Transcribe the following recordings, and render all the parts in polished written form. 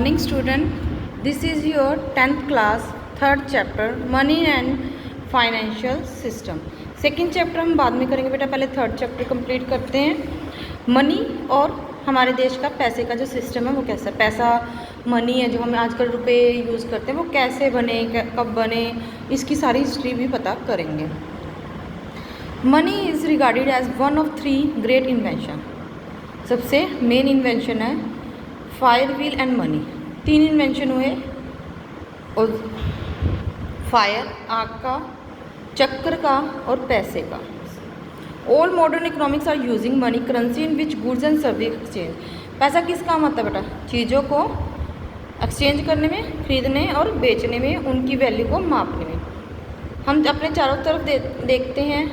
morning student. This is your 10th class third chapter money and financial system. Second chapter हम बाद में करेंगे बेटा, पहले थर्ड चैप्टर कंप्लीट करते हैं। मनी और हमारे देश का पैसे का जो सिस्टम है वो कैसा, पैसा मनी है जो हम आजकल रुपए यूज़ करते हैं वो कैसे बने, कब बने, इसकी सारी हिस्ट्री भी पता करेंगे। Money is regarded as one of 3 great invention. सबसे मेन इन्वेंशन है fire wheel and money. 3 invention हुए, और फायर आग का, चक्र का और पैसे का। All modern economics are using money currency in which goods and service exchange. पैसा किस काम आता है बेटा? चीज़ों को एक्सचेंज करने में, खरीदने और बेचने में, उनकी वैल्यू को मापने में। हम अपने चारों तरफ देखते हैं,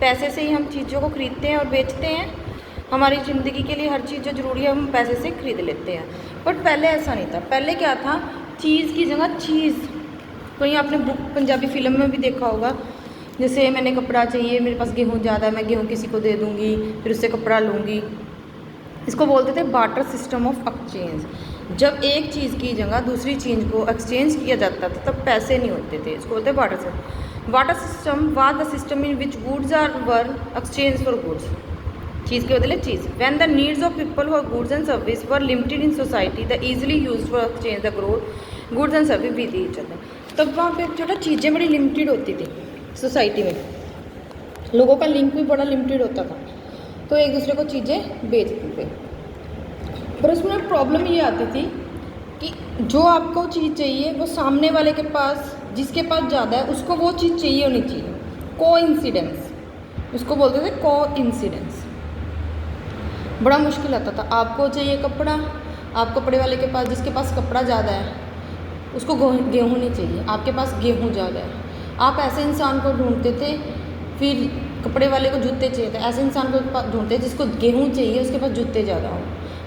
पैसे से ही हम चीज़ों को खरीदते हैं और बेचते हैं। हमारी ज़िंदगी के लिए हर चीज़ जो ज़रूरी है हम पैसे से खरीद लेते हैं। बट पहले ऐसा नहीं था। पहले क्या था, चीज़ की जगह चीज़। कोई आपने बुक पंजाबी फिल्म में भी देखा होगा, जैसे मैंने कपड़ा चाहिए, मेरे पास गेहूँ ज़्यादा है, मैं गेहूँ किसी को दे दूँगी, फिर उससे कपड़ा लूँगी। इसको बोलते थे बार्टर सिस्टम ऑफ एक्सचेंज। जब एक चीज़ की जगह दूसरी चीज़ को एक्सचेंज किया जाता था तब पैसे नहीं होते थे, इसको बोलते हैं barter system. Barter system was the system in which goods are were exchange for goods. चीज़ के बदले चीज़। When the needs of people for goods and service were limited in society the easily use for exchange the growth goods and service with each other. तब वहाँ पे छोटा चीज़ें बड़ी लिमिटेड होती थी सोसाइटी में, लोगों का लिंक भी बड़ा लिमिटेड होता था, तो एक दूसरे को चीज़ें बेचते थे। पर उसमें प्रॉब्लम ये आती थी कि जो आपको चीज़ चाहिए वो सामने वाले के पास, जिसके पास ज़्यादा है उसको वो चीज़ चाहिए होनी चाहिए। कोइंसिडेंस, उसको बोलते थे कोइंसिडेंस। बड़ा मुश्किल आता था। आपको चाहिए कपड़ा, आप कपड़े वाले के पास, जिसके पास कपड़ा ज़्यादा है उसको गेहूँ नहीं चाहिए, आपके पास गेहूँ ज़्यादा है। आप ऐसे इंसान को ढूंढते थे, फिर कपड़े वाले को जूते चाहिए थे, ऐसे इंसान को ढूंढते जिसको गेहूँ चाहिए, उसके पास जूते ज़्यादा हो,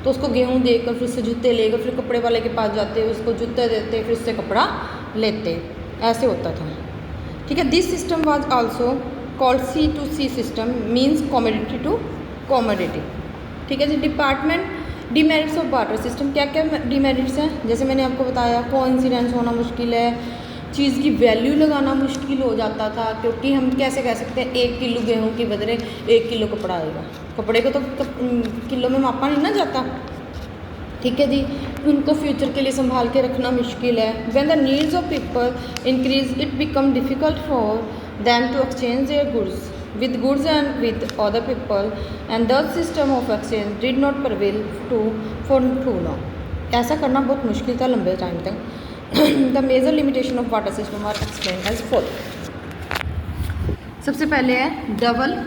तो उसको गेहूँ देकर फिर उससे जूते लेकर फिर कपड़े वाले के पास जाते, उसको जूते देते, फिर उससे कपड़ा लेते। ऐसे होता था, ठीक है। This system was also called C2C system, means commodity to commodity, ठीक है जी। डिमेरिट्स ऑफ बार्टर सिस्टम, क्या क्या डिमेरिट्स हैं? जैसे मैंने आपको बताया, कोइंसिडेंस होना मुश्किल है, चीज़ की वैल्यू लगाना मुश्किल हो जाता था, क्योंकि हम कैसे कह सकते हैं 1 किलो गेहूँ के बदले 1 किलो कपड़ा आएगा। कपड़े को तो किलो में मापा नहीं ना जाता, ठीक है जी। उनको फ्यूचर के लिए संभाल के रखना मुश्किल है। When the needs of people increase it become difficult for them to exchange their goods with goods and with other people, and the system of exchange did not prevail for too long. ऐसा करना बहुत मुश्किल था लंबे time तक। The major limitation of barter system are explained as follows. सबसे पहले है double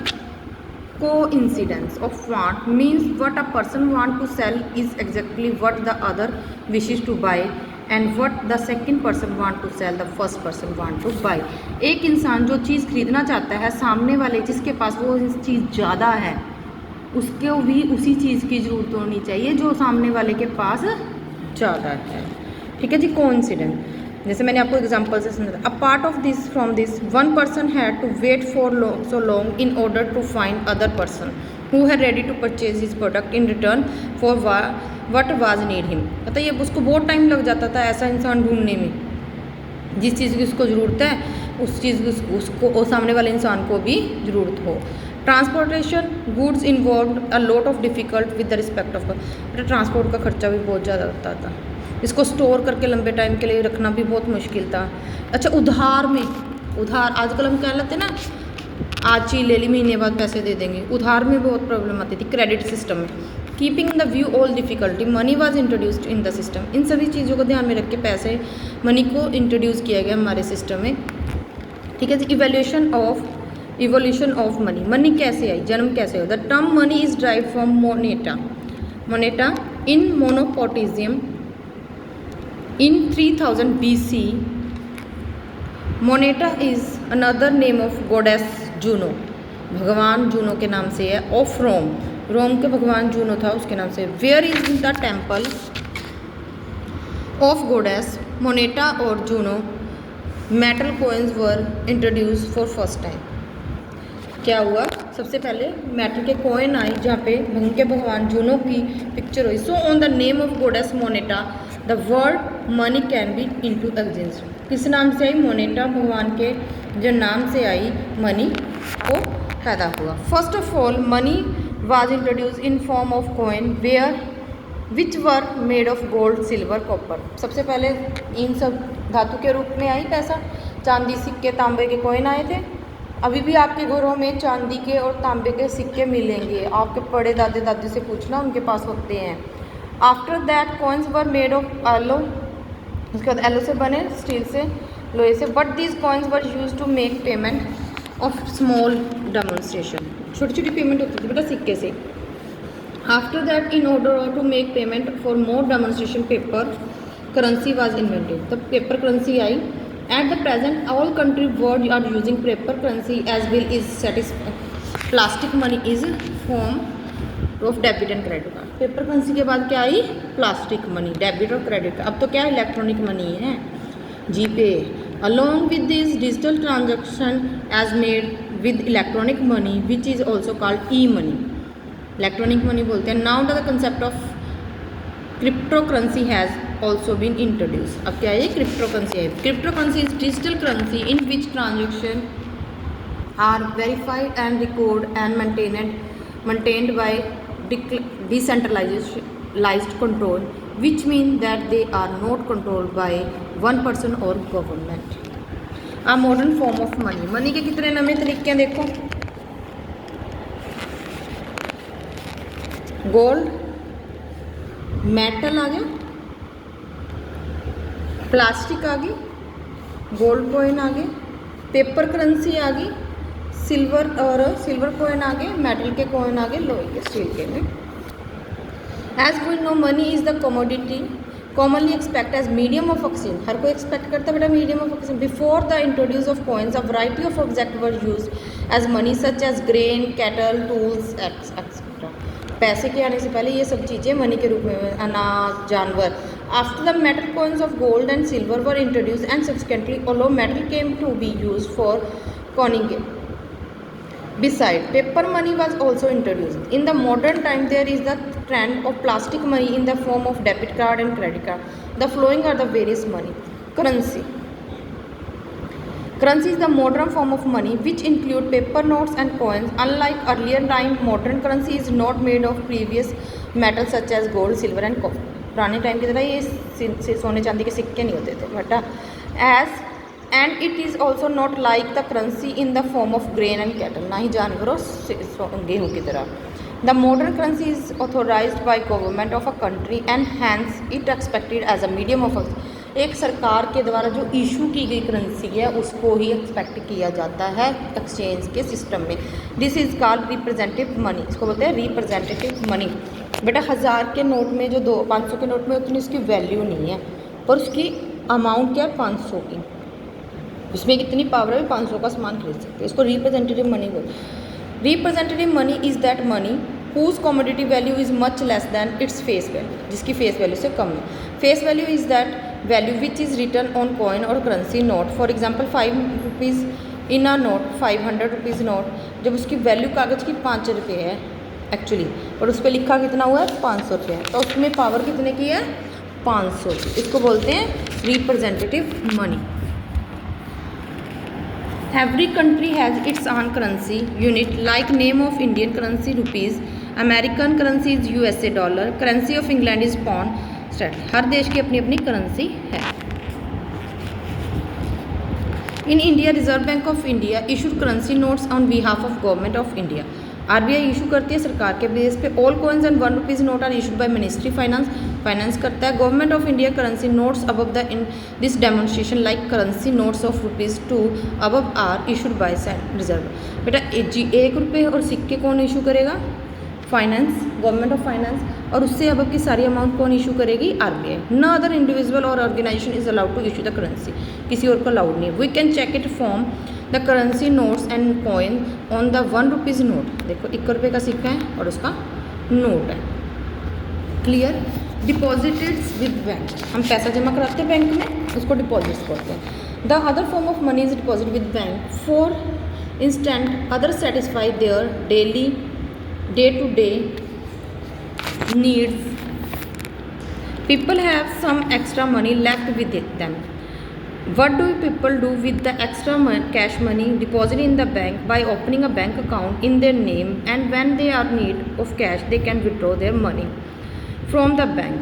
coincidence of want, means what a person want to sell is exactly what the other wishes to buy and what the second person want to sell the first person want to buy. एक इंसान जो चीज़ खरीदना चाहता है, सामने वाले जिसके पास वो चीज़ ज़्यादा है उसको भी उसी चीज़ की ज़रूरत होनी चाहिए जो सामने वाले के पास ज़्यादा है, ठीक है जी। कोइंसिडेंस, जैसे मैंने आपको एग्जांपल से समझाया। A part of this from this one person had to wait for so long in order to find other person who had ready to purchase his product in return for what was need him. मतलब ये उसको बहुत time लग जाता था ऐसा इंसान ढूंढने में, जिस चीज़ की उसको ज़रूरत है उस चीज़ की उसको और सामने वाले इंसान को भी ज़रूरत हो। Transportation goods involve a lot of difficult with the respect of, transport का खर्चा भी बहुत ज़्यादा होता था, इसको स्टोर करके लंबे टाइम के लिए रखना भी बहुत मुश्किल था। अच्छा, उधार में, उधार आजकल हम कह लेते ना, आज चीज़ ले ली महीने बाद पैसे दे देंगे, उधार में बहुत प्रॉब्लम आती थी क्रेडिट सिस्टम में। Keeping the view all difficulty money was introduced in the system. इन सभी चीज़ों को ध्यान में रख के पैसे मनी को इंट्रोड्यूस किया गया हमारे सिस्टम में, ठीक है जी। इवोल्यूशन ऑफ मनी, मनी कैसे आई, जन्म कैसे हुआ? The term money is drive from Moneta in मोनोपोटिज्म in 3000 BC. Moneta is another name of goddess Juno, भगवान जूनो के नाम से है। ऑफ रोम, रोम के भगवान जूनो था उसके नाम से। Where is the temple of goddess Moneta और Juno metal coins were introduce for first time. क्या हुआ? सबसे पहले मेटल के कॉइन आए जहाँ पे उनके भगवान जूनो की पिक्चर हुई। So on the name of goddess Moneta the word money can be into exist, किस नाम से आई? मोनेटा, भगवान के जो नाम से आई मनी वो पैदा हुआ। First of all money was introduce in form of coin where which were made of gold, silver, copper. सबसे पहले इन सब धातु के रूप में आई पैसा, चांदी, सिक्के, तांबे के कॉइन आए थे। अभी भी आपके घरों में चांदी के और तांबे के सिक्के मिलेंगे, आपके बड़े दादे दादी से पूछना, उनके पास होते हैं। After that coins were made of alloy, उसके बाद एलो से बने, स्टील से, लोहे से। But these coins were use to make payment of small demonstration, छोटी छोटी पेमेंट होती थी बेटा सिक्के से। After that in order to make payment for more demonstration paper currency was invented, तब पेपर करेंसी आई। At the present, all country world are using paper currency as well is plastic money is form of debit and credit card. Paper currency के बाद क्या आई? Plastic money, debit और credit. अब तो क्या electronic money है, जीपे। Along with this digital transaction as made with electronic money, which is also called e-money. Electronic money बोलते हैं। Now the concept of cryptocurrency has also been introduced. अब क्या है? क्रिप्टोकरेंसी है। Cryptocurrency is digital currency in which transaction are verified and record and maintained by decentralized control, which mean that they are not controlled by one person or government. A modern form of money. Money के कितने नए तरीके हैं देखो, gold, metal आ गया, plastic आ गई, gold coin आ गए, paper currency आ गई, सिल्वर कॉइन आ गए, मेटल के कॉइन आ गए, लोहे के, स्टील के में। As we know money is the commodity commonly expect as medium of exchange, हर कोई एक्सपेक्ट करता है बेटा medium of exchange. Before the introduce of coins a variety of object were use as money such as grain, cattle, tools etcetera. पैसे के आने से पहले ये सब चीज़ें मनी के रूप में, अनाज, जानवर। After the metal coins of gold and silver were introduced and subsequently although metal came to be used for coining. Besides, paper money was also introduced. In the modern time, there is the trend of plastic money in the form of debit card and credit card. The following are the various money. Currency. Currency is the modern form of money which include paper notes and coins. Unlike earlier time, modern currency is not made of previous metals such as gold, silver and copper. पुराने time की तरह ये सोने चांदी के सिक्के नहीं होते थे बेटा। As and it is also not like the currency in the form of grain and cattle, ना ही जानवरों गेहूँ की तरह। The modern currency is authorized by government of a country and hence it expected as a medium of, एक सरकार के द्वारा जो इशू की गई करेंसी है उसको ही एक्सपेक्ट किया जाता है एक्सचेंज के सिस्टम में। This is called representative money, इसको बोलते हैं रिप्रेजेंटेटिव मनी। बेटा 1000 के नोट में जो 500 के नोट में उतनी उसकी वैल्यू नहीं है, पर उसकी अमाउंट क्या है 500 की, उसमें कितनी पावर है 500 का सामान खरीद सकते हैं, इसको रिप्रेजेंटेटिव मनी बोलते हैं। Representative money is that money whose commodity value is much less than its face value, जिसकी फेस वैल्यू से कम है। Face value is that value which is return on coin और currency note. For example 5 rupees in a note, 500 rupees note, जब उसकी value कागज़ की 5 रुपये है एक्चुअली, और उस पर लिखा कितना हुआ है 500 रुपये है, तो उसमें पावर कितने की है 500। इसको बोलते हैं representative money. Every country has its own currency unit, like name of Indian currency rupees, American currency is USA dollar, currency of England is pound sterling। हर देश की अपनी अपनी करेंसी है। In India, Reserve Bank of India issued currency notes on behalf of Government of India। RBI issue करती है सरकार के base पे। All coins and 1 rupees note are issued by ministry finance करता है। Government of India currency notes above the in this demonstration like currency notes of ₹2 above are issued by reserve. बेटा 1 रुपये और सिक्के कौन इशू करेगा? Finance, government of finance, और उससे अबव की सारी अमाउंट कौन इशू करेगी? RBI। न अदर इंडिविजुअल और organization is allowed to issue the currency, किसी और को अलाउड नहीं है। We can check it form the currency notes and coin on the 1 rupees note. देखो 1 रुपये का सिक्का है और उसका नोट है। क्लियर? डिपॉजिटेड विद बैंक, हम पैसा जमा कराते हैं बैंक में, उसको डिपॉजिट्स बोलते हैं। The other form of money is deposit with bank. For instant other satisfy their daily day to day needs People have some extra money left with them. What do people do with the extra cash money deposited in the bank? By opening a bank account in their name, and when they are in need of cash, they can withdraw their money from the bank.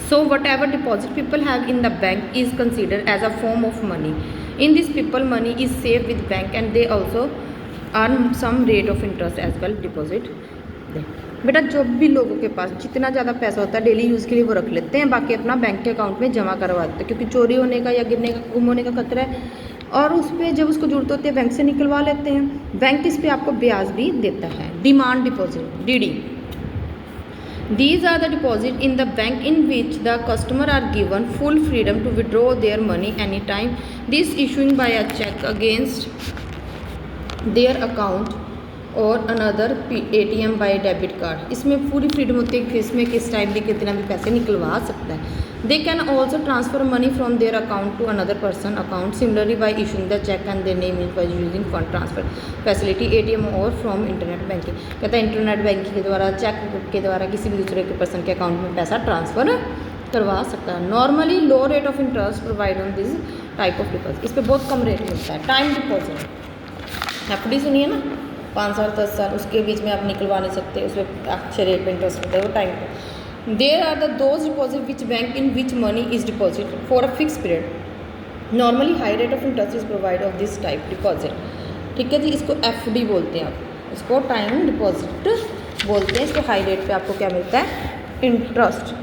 So whatever deposit people have in the bank is considered as a form of money. In this, people money is saved with bank, and they also earn some rate of interest as well deposit. बेटा जो भी लोगों के पास जितना ज़्यादा पैसा होता है डेली यूज़ के लिए वो रख लेते हैं, बाकी अपना बैंक के अकाउंट में जमा करवा देते हैं, क्योंकि चोरी होने का या गिरने का गुम होने का खतरा है, और उस पर जब उसको जरूरत होती है बैंक से निकलवा लेते हैं। बैंक इस पर आपको ब्याज भी देता है। Demand deposit DD, these are the deposit in the bank in which the customer are given full freedom to withdraw their money anytime. This issuing by a check against their account और another ATM by debit card. इसमें पूरी freedom होती है कि इसमें किस time भी कितना भी पैसे निकलवा सकता है। They can also transfer money from their account to another person account similarly by issuing the cheque and their name is by using fund transfer facility ATM और फ्रॉम इंटरनेट बैंकिंग। कहता है इंटरनेट बैंकिंग के द्वारा check के द्वारा किसी भी दूसरे के पर्सन के अकाउंट में पैसा ट्रांसफ़र करवा सकता है। Normally low rate of interest provide on this type of deposit. इस पर बहुत कम रेट मिलता है। टाइम डिपॉजिट FD सुनिए ना, 5 साल 10 साल उसके बीच में आप निकलवा नहीं सकते, उसमें अच्छे रेट पे इंटरेस्ट होता है वो टाइम पे। There are the those deposit which bank in which money is deposit for a fix period. Normally high rate of interest is provide of this type deposit. ठीक है जी, इसको FD बोलते हैं, आप इसको टाइम डिपॉजिट बोलते हैं। इसके हाई रेट पे आपको क्या मिलता है? इंटरेस्ट।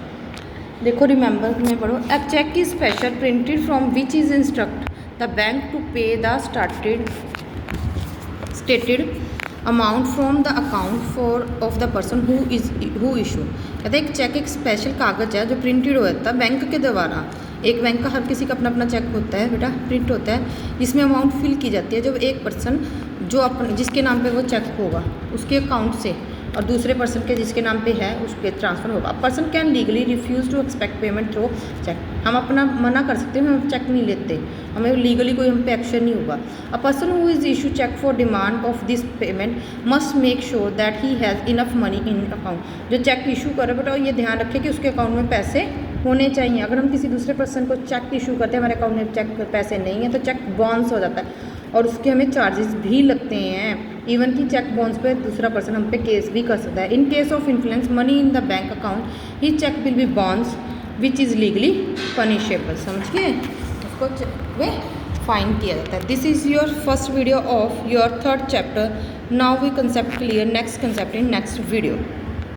देखो रिमेंबर मैं पढ़ो, a cheque is special printed from which is instruct the bank to pay the stated amount from the account for of the person who issue. कहते हैं एक चेक एक स्पेशल कागज़ है जो प्रिंटेड होता है बैंक के द्वारा। एक बैंक का हर किसी का अपना अपना चेक होता है बेटा, प्रिंट होता है, जिसमें अमाउंट फिल की जाती है। जब एक पर्सन जो जिसके नाम पे वो चेक होगा उसके अकाउंट से और दूसरे पर्सन के जिसके नाम पे है उसके ट्रांसफ़र होगा। Person can legally refuse to expect payment through cheque. हम अपना मना कर सकते हैं, हम चेक नहीं लेते, हमें लीगली कोई हम पे एक्शन नहीं होगा। A person who is issue cheque for demand of this payment must make sure that he has enough money in account. जो चेक इशू करे बेटा ये ध्यान रखे कि उसके अकाउंट में पैसे होने चाहिए। अगर हम किसी दूसरे पर्सन को चेक इशू करते हैं, हमारे अकाउंट में चेक पैसे नहीं है तो चेक बाउंस हो जाता है और उसके हमें चार्जेस भी लगते हैं। इवन कि चेक बाउंस पे दूसरा पर्सन हम पे केस भी कर सकता है। In case of influence money in the bank account he cheque will be bounce which is legally punishable. समझिए, उसको में फाइन किया जाता है। This is your first video of your 3rd chapter. Now we concept clear, next concept in next video.